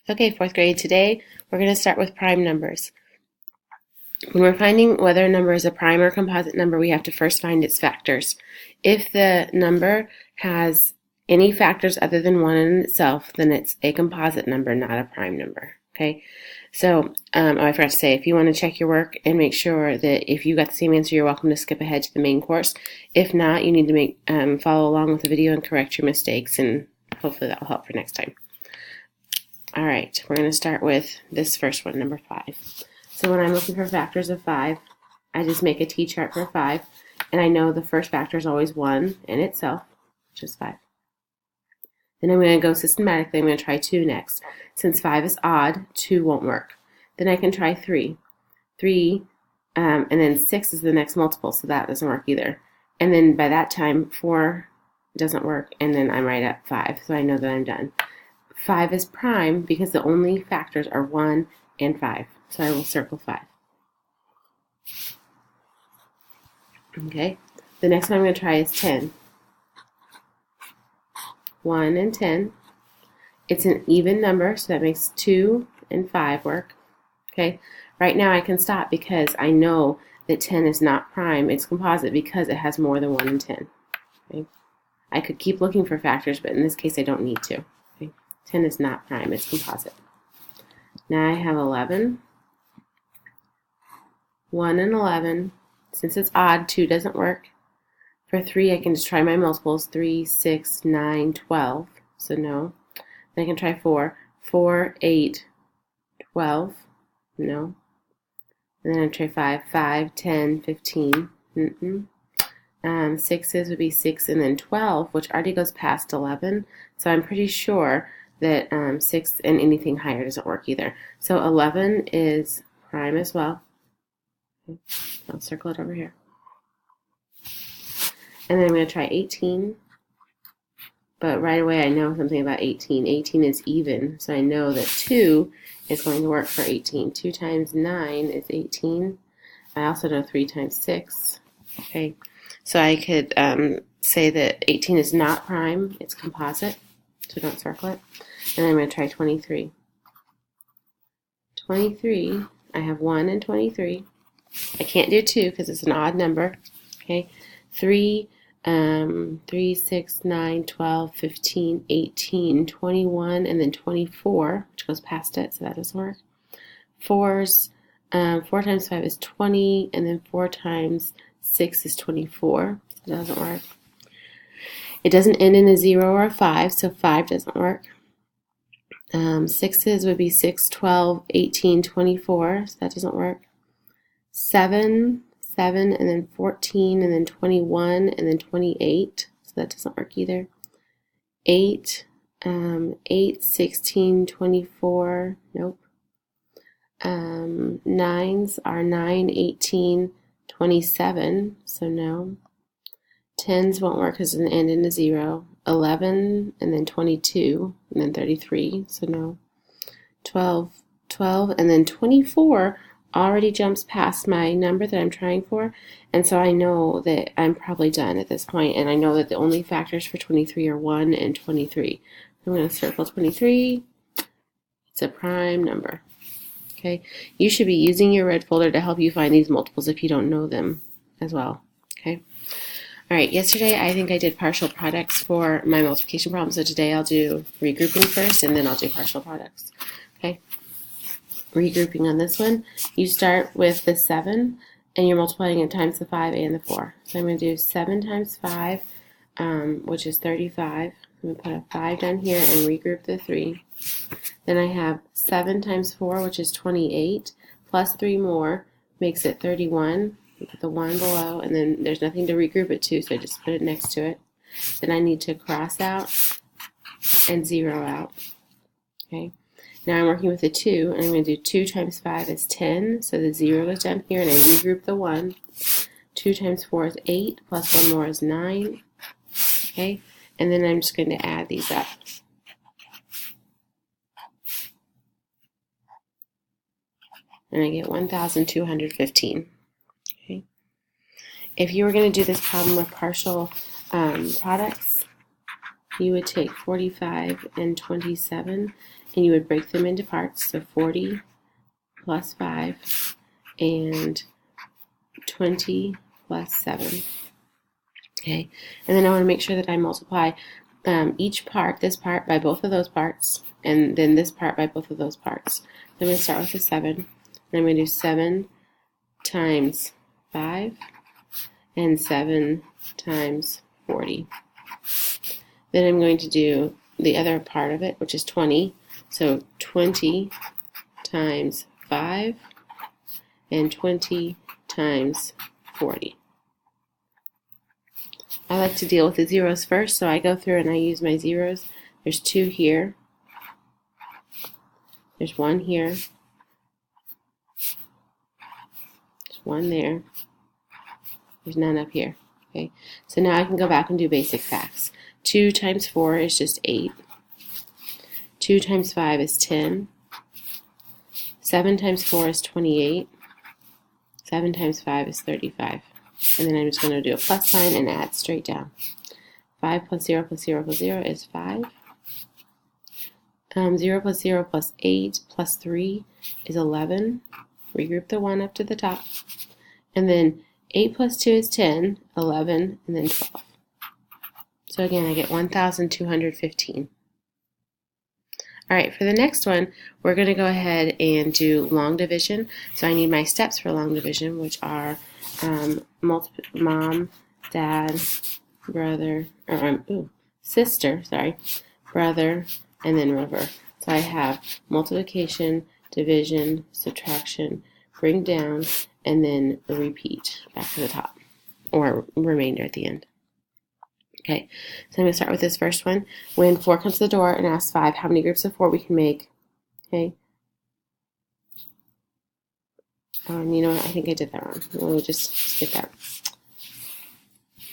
Okay, fourth grade, today we're going to start with prime numbers. When we're finding whether a number is a prime or composite number, we have to first find its factors. If the number has any factors other than 1 in itself, then it's a composite number, not a prime number. Okay, so I forgot to say, if you want to check your work and make sure that if you got the same answer, you're welcome to skip ahead to the main course. If not, you need to follow along with the video and correct your mistakes, and hopefully that will help for next time. All right, we're going to start with this first one, number 5. So when I'm looking for factors of 5, I just make a T-chart for 5, and I know the first factor is always 1 in itself, which is 5. Then I'm going to go systematically. I'm going to try 2 next. Since 5 is odd, 2 won't work. Then I can try 3. 3, and then 6 is the next multiple, so that doesn't work either. And then by that time, 4 doesn't work, and then I'm right at 5, so I know that I'm done. 5 is prime because the only factors are 1 and 5. So I will circle 5. Okay. The next one I'm going to try is 10. 1 and 10. It's an even number, so that makes 2 and 5 work. Okay. Right now I can stop because I know that 10 is not prime. It's composite because it has more than 1 and 10. Okay. I could keep looking for factors, but in this case I don't need to. 10 is not prime, it's composite. Now I have 11. 1 and 11. Since it's odd, 2 doesn't work. For 3, I can just try my multiples. 3, 6, 9, 12. So no. Then I can try 4. 4, 8, 12. No. And then I try 5. 5, 10, 15. 6's would be 6 and then 12, which already goes past 11. So I'm pretty sure that 6 and anything higher doesn't work either. So 11 is prime as well. Okay. I'll circle it over here. And then I'm going to try 18. But right away I know something about 18. 18 is even, so I know that 2 is going to work for 18. 2 times 9 is 18. I also know 3 times 6. Okay, so I could say that 18 is not prime, it's composite, so don't circle it. And then I'm going to try 23. 23, I have 1 and 23. I can't do 2 because it's an odd number. Okay, 3, 6, 9, 12, 15, 18, 21, and then 24, which goes past it, so that doesn't work. 4 times 5 is 20, and then 4 times 6 is 24, so that doesn't work. It doesn't end in a 0 or a 5, so 5 doesn't work. 6's would be 6, 12, 18, 24, so that doesn't work. 7, and then 14, and then 21, and then 28, so that doesn't work either. 8, 16, 24, nope. 9's are 9, 18, 27, so no. 10's won't work because it doesn't end in a 0. 11, and then 22, and then 33, so no. 12, and then 24 already jumps past my number that I'm trying for, and so I know that I'm probably done at this point, and I know that the only factors for 23 are 1 and 23. I'm going to circle 23. It's a prime number. Okay, you should be using your red folder to help you find these multiples if you don't know them as well. Okay. All right, yesterday I think I did partial products for my multiplication problem, so today I'll do regrouping first, and then I'll do partial products. Okay, regrouping on this one, you start with the 7, and you're multiplying it times the 5 and the 4. So I'm going to do 7 times 5, which is 35. I'm going to put a 5 down here and regroup the 3. Then I have 7 times 4, which is 28, plus 3 more makes it 31. You put the 1 below, and then there's nothing to regroup it to, so I just put it next to it. Then I need to cross out and 0 out. Okay. Now I'm working with the 2, and I'm going to do 2 times 5 is 10, so the 0 goes down here, and I regroup the 1. 2 times 4 is 8, plus 1 more is 9. Okay, and then I'm just going to add these up. And I get 1,215. Okay. If you were going to do this problem with partial products, you would take 45 and 27 and you would break them into parts. So 40 plus 5 and 20 plus 7. Okay, and then I want to make sure that I multiply each part, this part, by both of those parts, and then this part by both of those parts. So I'm going to start with the 7, and I'm going to do 7 times 5 and 7 times 40. Then I'm going to do the other part of it, which is 20. So 20 times 5 and 20 times 40. I like to deal with the zeros first, so I go through and I use my zeros. There's 2 here. There's 1 here. There's 1 there. There's none up here. Okay, so now I can go back and do basic facts. 2 times 4 is just 8. 2 times 5 is 10. 7 times 4 is 28. 7 times 5 is 35. And then I'm just going to do a plus sign and add straight down. 5 plus 0 plus 0 plus 0 is 5. 0 plus 0 plus 8 plus 3 is 11. Regroup the 1 up to the top. And then 8 plus 2 is 10, 11, and then 12. So again, I get 1,215. All right, for the next one, we're going to go ahead and do long division. So I need my steps for long division, which are mom, dad, brother, or sister, brother, and then reverse. So I have multiplication, division, subtraction, bring down, and then a repeat back to the top, or remainder at the end. Okay, so I'm going to start with this first one. When 4 comes to the door and asks 5 how many groups of 4 we can make. Okay. You know what? I think I did that wrong. Let me just skip that.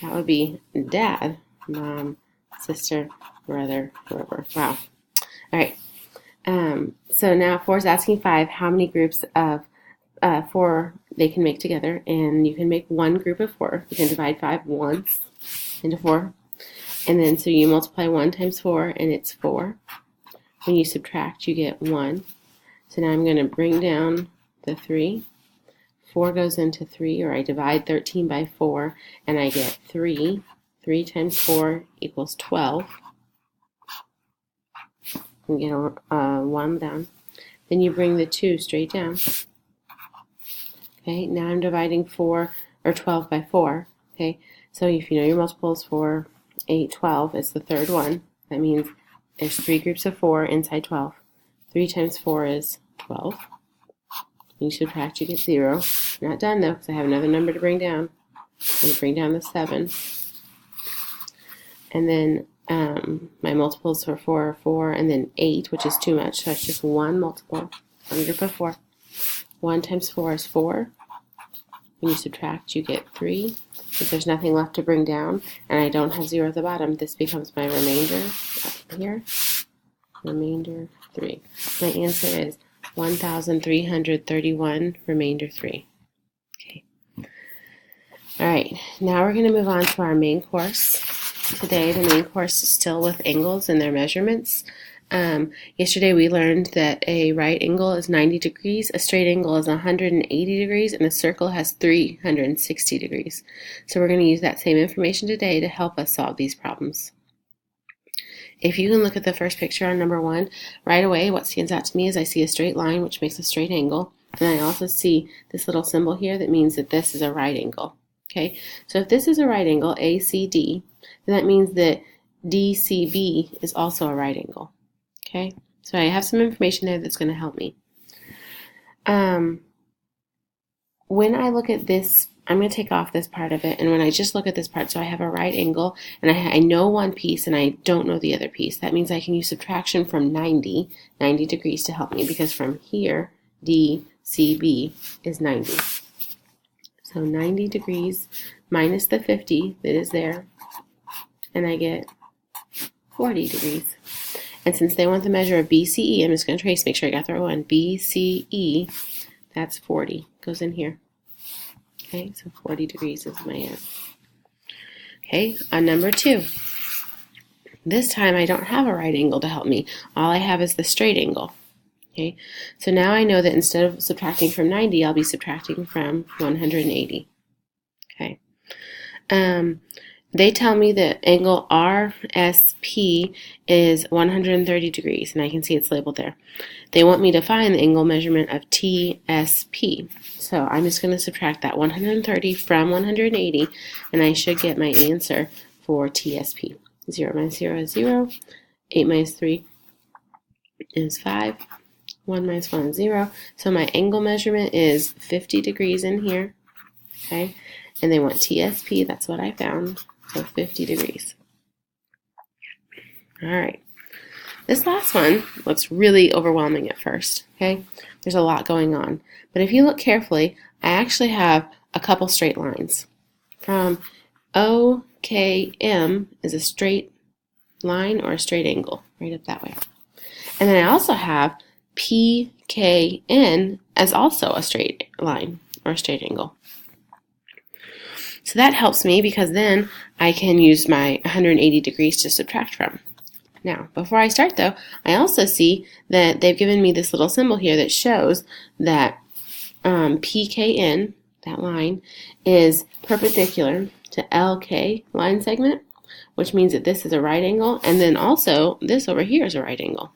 That would be dad, mom, sister, brother, whoever. Wow. All right. So now 4 is asking 5 how many groups of 4 they can make together, and you can make one group of 4. You can divide 5 once into 4, and then so you multiply 1 times 4, and it's 4. When you subtract, you get 1. So now I'm going to bring down the 3. 4 goes into 3, or I divide 13 by 4, and I get 3. 3 times 4 equals 12. You get a 1 down. Then you bring the 2 straight down. Okay, now I'm dividing 4 or 12 by 4. Okay, so if you know your multiples, 4, 8, 12 is the third one. That means there's 3 groups of 4 inside 12. 3 times 4 is 12. When you subtract, you get 0. I'm not done though, because I have another number to bring down. I'm going to bring down the 7. And then my multiples for 4 are 4, and then 8, which is too much, so it's just one multiple, one group of 4. 1 times 4 is 4. When you subtract, you get 3. If there's nothing left to bring down, and I don't have 0 at the bottom, this becomes my remainder up here. Remainder 3. My answer is 1,331, remainder 3. Okay. All right, now we're going to move on to our main course. Today, the main course is still with angles and their measurements. Yesterday we learned that a right angle is 90 degrees, a straight angle is 180 degrees, and a circle has 360 degrees. So we're going to use that same information today to help us solve these problems. If you can look at the first picture on number 1, right away what stands out to me is I see a straight line, which makes a straight angle, and I also see this little symbol here that means that this is a right angle. Okay, so if this is a right angle, ACD, then that means that DCB is also a right angle. Okay, so I have some information there that's going to help me. When I look at this, I'm going to take off this part of it, and when I just look at this part, so I have a right angle, and I know one piece, and I don't know the other piece. That means I can use subtraction from 90 degrees to help me, because from here, DCB is 90. So 90 degrees minus the 50 that is there, and I get 40 degrees. And since they want the measure of BCE, I'm just going to trace, make sure I got the right one. BCE, that's 40. Goes in here. Okay, so 40 degrees is my answer. Okay, on number 2. This time I don't have a right angle to help me. All I have is the straight angle. Okay, so now I know that instead of subtracting from 90, I'll be subtracting from 180. Okay. They tell me that angle RSP is 130 degrees, and I can see it's labeled there. They want me to find the angle measurement of TSP. So I'm just going to subtract that 130 from 180, and I should get my answer for TSP. 0 minus 0 is 0. 8 minus 3 is 5. 1 minus 1 is 0. So my angle measurement is 50 degrees in here. Okay, and they want TSP. That's what I found. So 50 degrees. All right. This last one looks really overwhelming at first. Okay, there's a lot going on. But if you look carefully, I actually have a couple straight lines. From OKM is a straight line or a straight angle, right up that way. And then I also have PKN as also a straight line or a straight angle. So that helps me because then I can use my 180 degrees to subtract from. Now, before I start though, I also see that they've given me this little symbol here that shows that PKN, that line, is perpendicular to LK line segment, which means that this is a right angle, and then also this over here is a right angle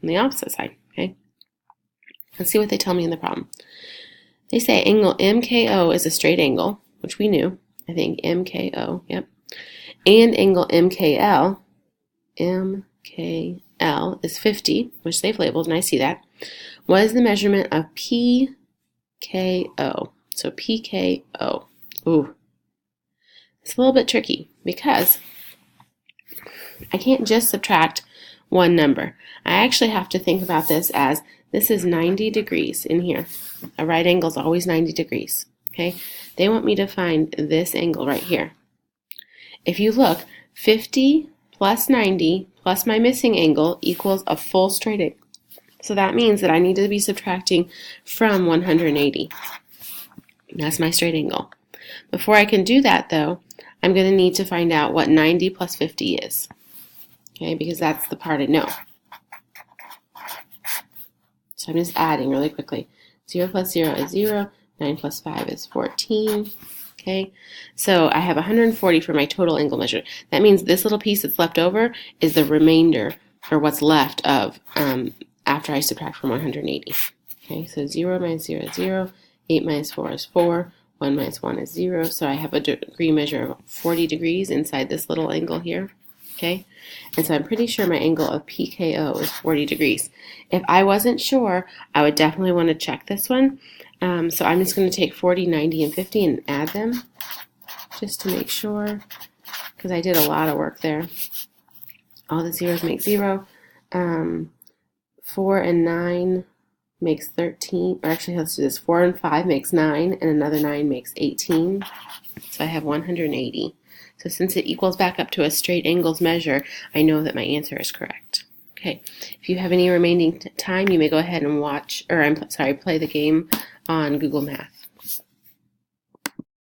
on the opposite side. Okay, let's see what they tell me in the problem. They say angle MKO is a straight angle, which we knew. I think MKO, yep. And angle MKL is 50, which they've labeled, and I see that. What is the measurement of PKO? So PKO. Ooh. It's a little bit tricky because I can't just subtract one number. I actually have to think about this as this is 90 degrees in here. A right angle is always 90 degrees. Okay, they want me to find this angle right here. If you look, 50 plus 90 plus my missing angle equals a full straight angle. So that means that I need to be subtracting from 180. That's my straight angle. Before I can do that though, I'm going to need to find out what 90 plus 50 is. Okay, because that's the part I know. So I'm just adding really quickly. 0 plus 0 is 0. 9 plus 5 is 14. Okay, so I have 140 for my total angle measure. That means this little piece that's left over is the remainder, or what's left of after I subtract from 180. Okay, so 0 minus 0 is 0. 8 minus 4 is 4. 1 minus 1 is 0. So I have a degree measure of 40 degrees inside this little angle here. Okay, and so I'm pretty sure my angle of PKO is 40 degrees. If I wasn't sure, I would definitely want to check this one. So I'm just going to take 40, 90, and 50 and add them just to make sure, because I did a lot of work there. All the zeros make 0. 4 and 9 makes 13. Or actually, let's do this. 4 and 5 makes 9, and another 9 makes 18. So I have 180. So since it equals back up to a straight angles measure, I know that my answer is correct. Okay, if you have any remaining time, you may go ahead and watch, or I'm sorry, play the game on Google Math.